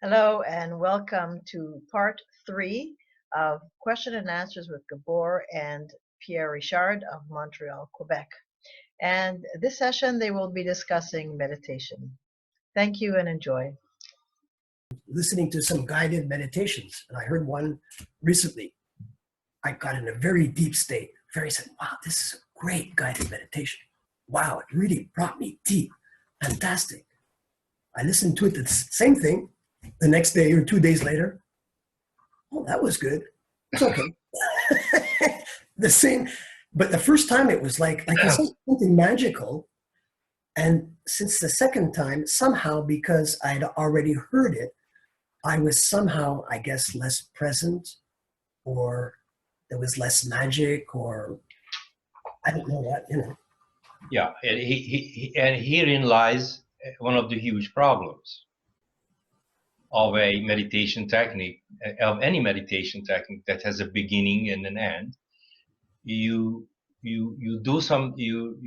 Hello and welcome to part 3 of Question and Answers with Gabor and Pierre Richard of Montreal, Quebec. And this session they will be discussing meditation. Thank you and enjoy. Listening to some guided meditations, and I heard one recently. I got in a very deep state. Very said, wow, this is a great guided meditation. Wow, it really brought me deep. Fantastic. I listened to it, the same thing, the next day or 2 days later. Oh, that was good. It's okay. The same, but the first time it was like I said, something magical. And since the second time, somehow, because I'd already heard it, I was somehow, I guess, less present, or there was less magic, or I don't know what, Yeah, and herein lies one of the huge problems of a meditation technique, of any meditation technique that has a beginning and an end. You do some, you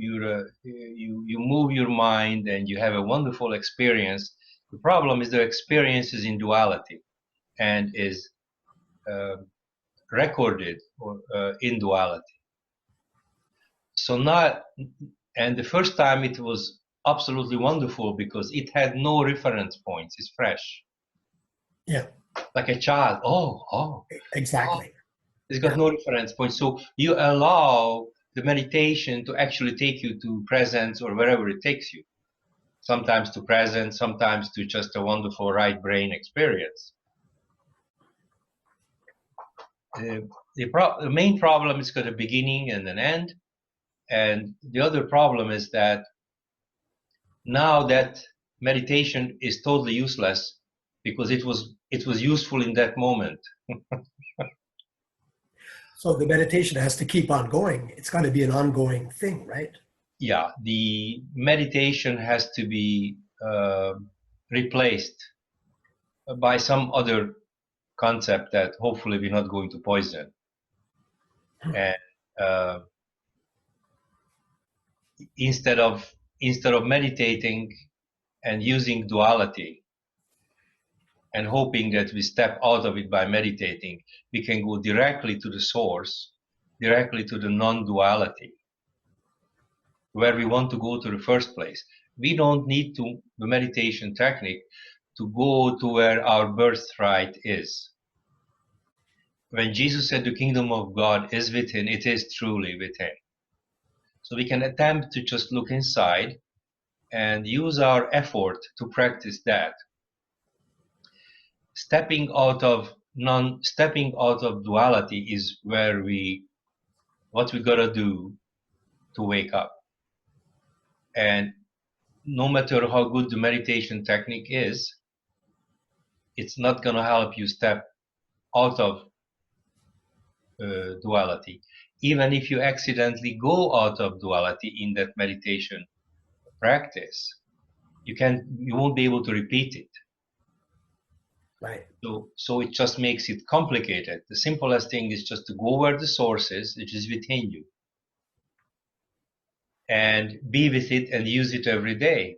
move your mind and you have a wonderful experience. The problem is the experience is in duality and is recorded or in duality. So not, and the first time it was absolutely wonderful because it had no reference points. It's fresh. Yeah. Like a child. Oh. Exactly. Oh. It's got no reference point. So you allow the meditation to actually take you to presence or wherever it takes you. Sometimes to presence, sometimes to just a wonderful right brain experience. The main problem is got a beginning and an end. And the other problem is that now that meditation is totally useless because it was useful in that moment. So the meditation has to keep on going. It's got to be an ongoing thing, right? Yeah, the meditation has to be replaced by some other concept that hopefully we're not going to poison. And instead of meditating and using duality and hoping that we step out of it by meditating, we can go directly to the source, directly to the non-duality, where we want to go to the first place. We don't need the meditation technique to go to where our birthright is. When Jesus said the kingdom of God is within, it is truly within. So we can attempt to just look inside and use our effort to practice that. Stepping out of duality is where what we gotta do to wake up. And no matter how good the meditation technique is, it's not gonna help you step out of duality. Even if you accidentally go out of duality in that meditation practice, you won't be able to repeat it. Right. So it just makes it complicated. The simplest thing is just to go where the source is, which is within you, and be with it and use it every day.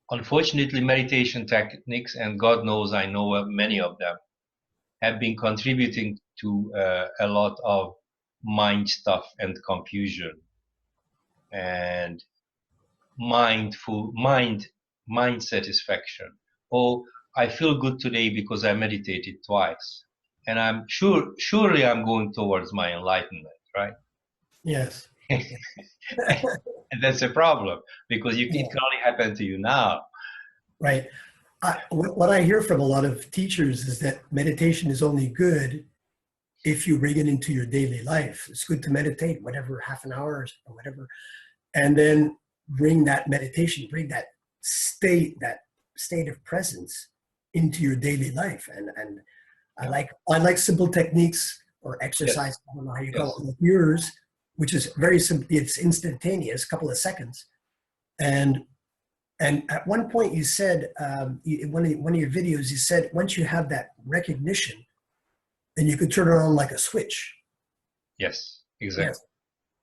Unfortunately, meditation techniques, and God knows I know of many of them, have been contributing to a lot of mind stuff and confusion and mind satisfaction. Oh, I feel good today because I meditated twice, and I'm surely I'm going towards my enlightenment, right? Yes. And that's a problem because it can only happen to you now. Right. What I hear from a lot of teachers is that meditation is only good if you bring it into your daily life. It's good to meditate, whatever, half an hour or whatever, and then bring that meditation, bring that state of presence into your daily life. And I like simple techniques or exercise. I don't know how you call it, like yours, which is very simple. It's instantaneous, a couple of seconds. And at one point you said, in one of your videos, you said, once you have that recognition, then you could turn it on like a switch. Yes, exactly. Yes.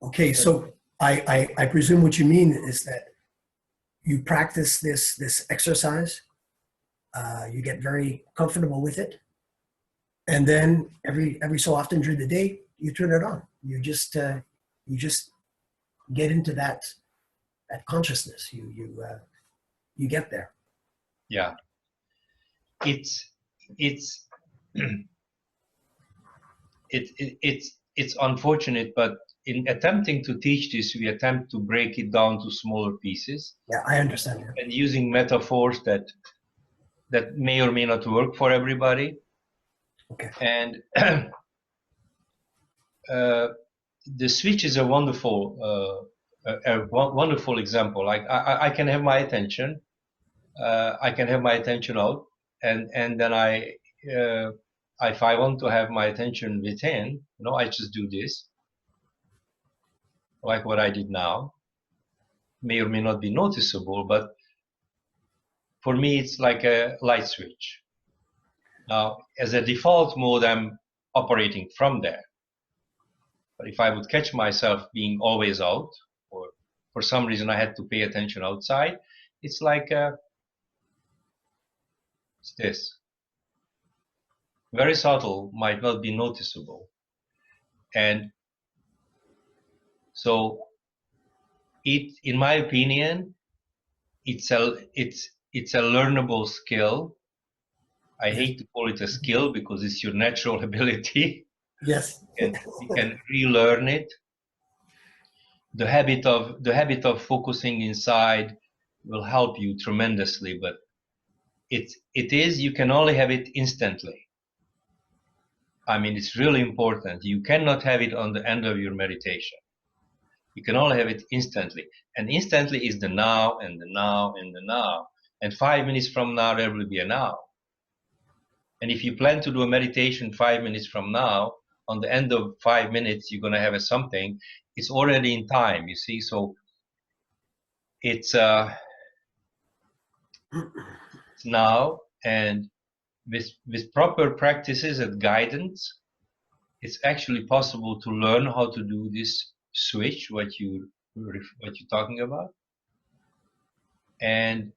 Okay, so I presume what you mean is that you practice this exercise You get very comfortable with it. And then every so often during the day, you turn it on. You just get into that consciousness. You get there. Yeah, it's it's unfortunate, but in attempting to teach this, we attempt to break it down to smaller pieces. Yeah, I understand. Yeah. And using metaphors that may or may not work for everybody. Okay. And the switch is a wonderful wonderful example. Like I can have my attention, I can have my attention out, and then if I want to have my attention within, I just do this, like what I did now. May or may not be noticeable, but for me, it's like a light switch. Now, as a default mode, I'm operating from there. But if I would catch myself being always out, or for some reason I had to pay attention outside, it's like it's this. Very subtle, might not be noticeable. And so in my opinion, it's a learnable skill. I hate to call it a skill because it's your natural ability. Yes. And you can relearn it. The habit of focusing inside will help you tremendously, but you can only have it instantly. I mean, it's really important. You cannot have it on the end of your meditation. You can only have it instantly. And instantly is the now and the now and the now. And 5 minutes from now, there will be a now. And if you plan to do a meditation 5 minutes from now, on the end of 5 minutes, you're going to have something. It's already in time, you see. So it's now, and with proper practices and guidance, it's actually possible to learn how to do this switch, what you're talking about. And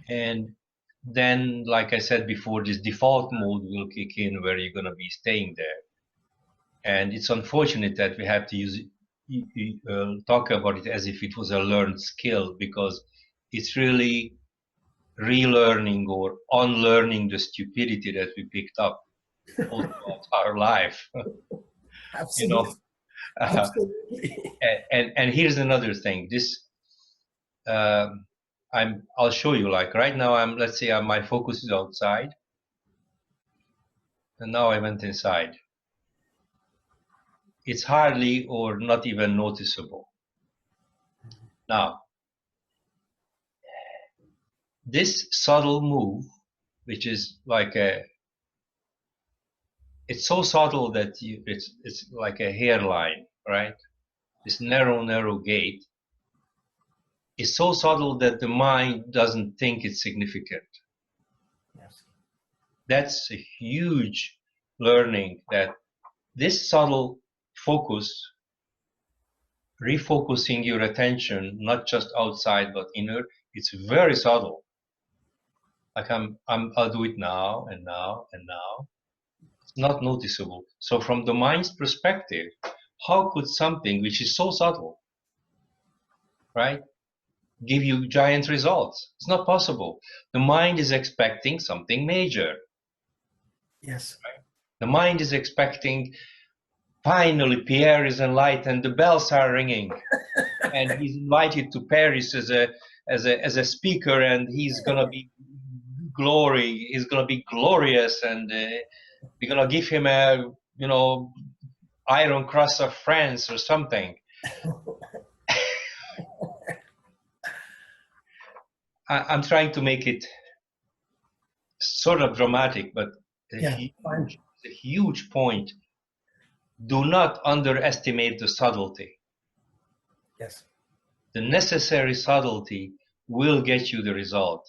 and then, like I said before, this default mode will kick in where you're going to be staying there. And it's unfortunate that we have to talk about it as if it was a learned skill, because it's really relearning or unlearning the stupidity that we picked up all throughout our life. Absolutely. Absolutely. And here's another thing. This I'll show you. Like right now, let's say my focus is outside, and now I went inside. It's hardly or not even noticeable. Now, this subtle move, which is like it's so subtle that it's like a hairline, right? This narrow gate is so subtle that the mind doesn't think it's significant. Yes. That's a huge learning, that this subtle focus, refocusing your attention, not just outside but inner, it's very subtle. Like I'll do it now and now and now. It's not noticeable. So from the mind's perspective, how could something which is so subtle, right, give you giant results? It's not possible. The mind is expecting something major. Yes. Right? The mind is expecting, finally Pierre is enlightened, the bells are ringing, and he's invited to Paris as a speaker, and he's gonna be he's gonna be glorious, and we're gonna give him a Iron Cross of France or something. I'm trying to make it sort of dramatic, but a huge point. Do not underestimate the subtlety. Yes. The necessary subtlety will get you the result.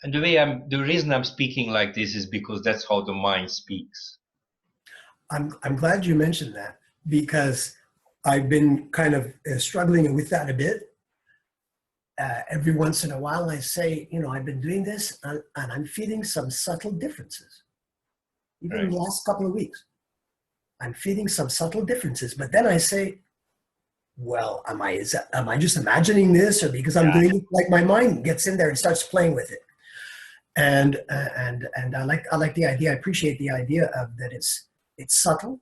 And the reason I'm speaking like this is because that's how the mind speaks. I'm glad you mentioned that, because I've been kind of struggling with that a bit. every once in a while I say, I've been doing this and I'm feeling some subtle differences. Even in the last couple of weeks, I'm feeling some subtle differences. But then I say, well, am I just imagining this, or because I'm doing it, like my mind gets in there and starts playing with it? And I like the idea. I appreciate the idea of that. It's subtle,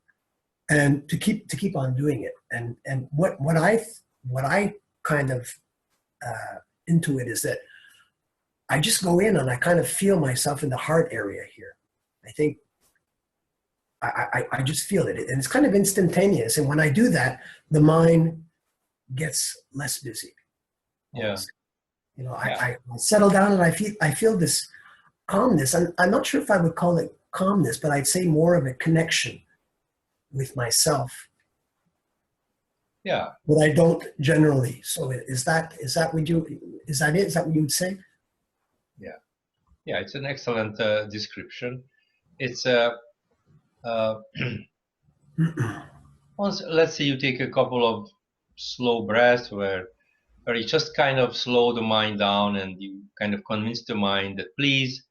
and to keep on doing it. And what I kind of intuit is that I just go in and I kind of feel myself in the heart area here. I think I just feel it, and it's kind of instantaneous. And when I do that, the mind gets less busy. Yeah. I settle down and I feel this calmness. I'm not sure if I would call it calmness, but I'd say more of a connection with myself. Yeah. But I don't generally. So is that what you would say? Yeah. Yeah. It's an excellent description. It's once, let's say you take a couple of slow breaths where you just kind of slow the mind down and you kind of convince the mind that please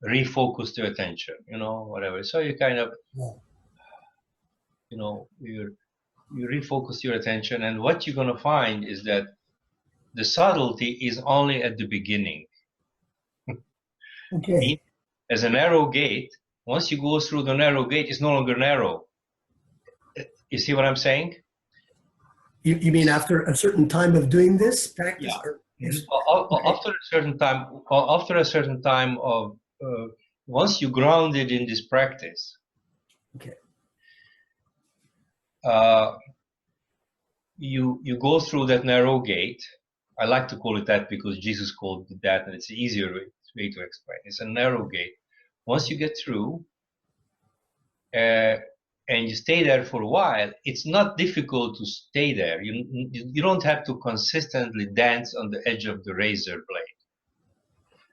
refocus the attention, whatever. So you kind of, you refocus your attention, and what you're going to find is that the subtlety is only at the beginning. Okay. As a narrow gate, once you go through the narrow gate, it's no longer narrow. You see what I'm saying? You mean after a certain time of doing this practice? Yeah. After a certain time of once you grounded in this practice, okay, you go through that narrow gate. I like to call it that because Jesus called it that, and it's an easier way to explain. It's a narrow gate. Once you get through, and you stay there for a while, it's not difficult to stay there. You don't have to consistently dance on the edge of the razor blade,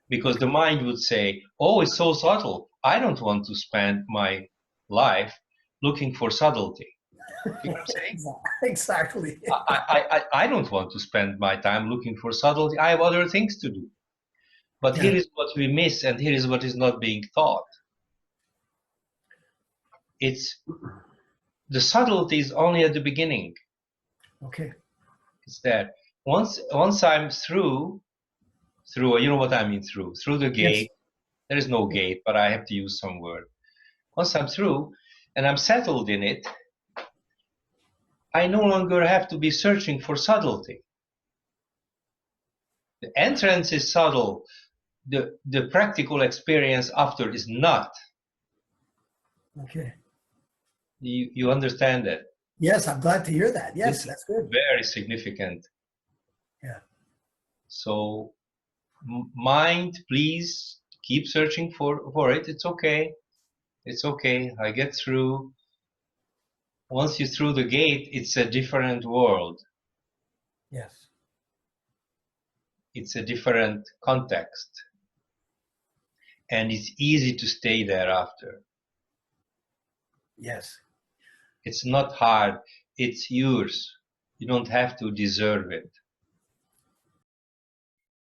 because the mind would say, oh, it's so subtle. I don't want to spend my life looking for subtlety. You know what I'm saying? Exactly. I don't want to spend my time looking for subtlety. I have other things to do. But here is what we miss, and here is what is not being taught. It's the subtlety is only at the beginning. Okay. It's that once I'm through, you know what I mean, through the gate. Yes. There is no gate, but I have to use some word. Once I'm through and I'm settled in it, I no longer have to be searching for subtlety. The entrance is subtle. The practical experience after is not. Okay. You understand that? Yes, I'm glad to hear that. Yes, that's good. Very significant. Yeah. So, mind, please keep searching for it. It's okay. It's okay. I get through. Once you're through the gate, it's a different world. Yes. It's a different context. And it's easy to stay there after. Yes. It's not hard. It's yours. You don't have to deserve it.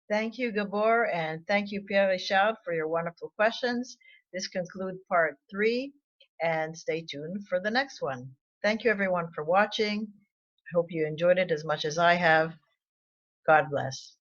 Thank you, Gabor, and thank you, Pierre Richard, for your wonderful questions. This concludes part 3, and stay tuned for the next one. Thank you, everyone, for watching. I hope you enjoyed it as much as I have. God bless.